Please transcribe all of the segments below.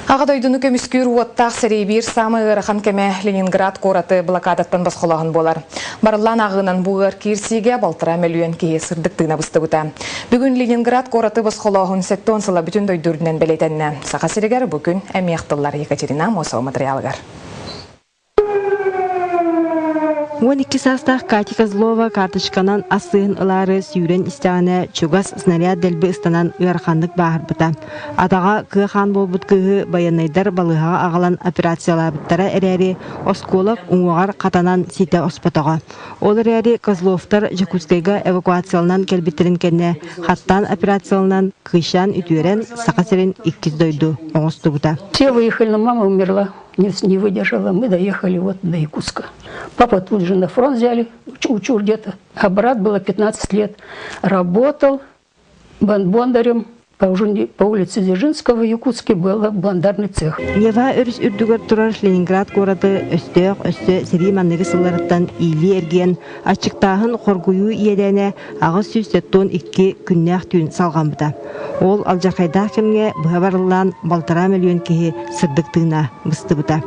Ағадойдыны көміскүр уаттақ сәрейбір самы ұрыған кеме Ленинград қораты блокадаттан басқолағын болар. Барылан ағынан бұғыр кирсиге балтыра миллион кейе сырдықтығына бұсты бұта. Бүгін Ленинград қораты басқолағын сәттон сыла бүтін дойдырдынан бәлетәніне. Сақа сәрегер бүгін әмияқтылар Екатерина Мосова материалығар. 12 састах Катя Козлова карточканан асыын ылары сүйрен истәғіне чугас снаряд дәлбі ыстанан ұярқандық бағыр бұта. Атаға кыған болбыт кығы баянайдар балыға ағалан операциялабыттара әрәрі осколық ұңғағар қатанан сите оспатаға. Ол әрәрі Козловтар Жакутскайға эвакуациялынан кәлбеттерін кәне хаттан операциялынан кышан үтуерен сақасырын 2 дойду оңысты бұта. Все выехали, но мама умерла. Не выдержала, мы доехали вот до Якутска. Папа тут же на фронт взяли, учу где-то. А брат было 15 лет. Работал бондарем по улице Дзержинского в Якутске был бандарный цех. Нева өріс үрдігер тұрар Ленинград қораты өсті сәрей маннығы сыларыттан ийлі ерген ачықтағын қоргую иедәне ағыз сүйстеттон 2 күннәқ түйін салған бұта. Ол алжақайдақ кемге бұға барылан балтара миллион кеге сырдықтығына бұсты бұта.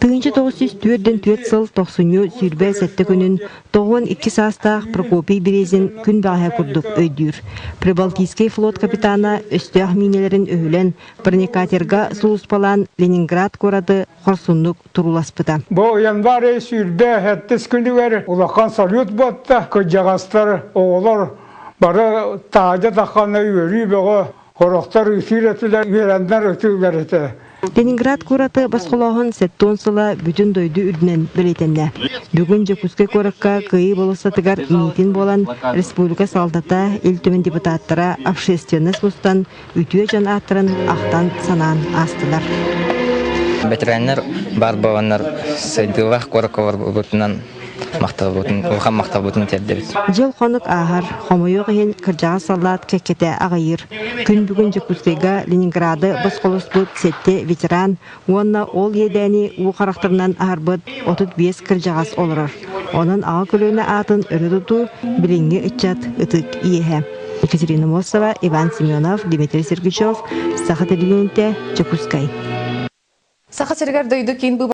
1904 сыл 90 сүйрбә сәтті күнін 92 састақ Прокопий Березин күн баға күрдік өйдір. Прибалтийский флот капитана өстіғ минелерін өйлен бронекатерға сұлыспалан Ленинград қорады қорсынлық тұруласпыда. Бұл январы сүйрбә әттіс күнігер ұлақан салют батта көджағастар оғылар бары тағыда таққаны өрі бұғы қорақтар үсіретілер верендер өтілер еті. Ленинград қораты басқолағын сәттон сыла бүтін дойды үрдінен білетенне. Бүгін Жакутскай қораққа күйі болысатығар митин болан республика салдата елтімен депутаттара общественность мұстан үтіе жан аттырын ақтан санан астылар. Ветерандар бар боландар сайдылақ қораққа бар бұтынан улхан мақтал бұтын тердебіз. Жел қонық ағар, қомойық ең кіржаға салат кәккеті ағайыр. Күн бүгін Жакутскайға Ленинграды басқолыс бұд сетте ветеран, онына ол едәні ұқарақтырынан ағар бұд 35 кіржағас олырыр. Оның аға көліні атын өрі тұту біліңгі үтчат үтік иеге. Екатерина Мосова, Иван Семенов, Дмитрий Сергачев, Саха телевизионте, Жакутскай. Сақа сәрегер дойды кейін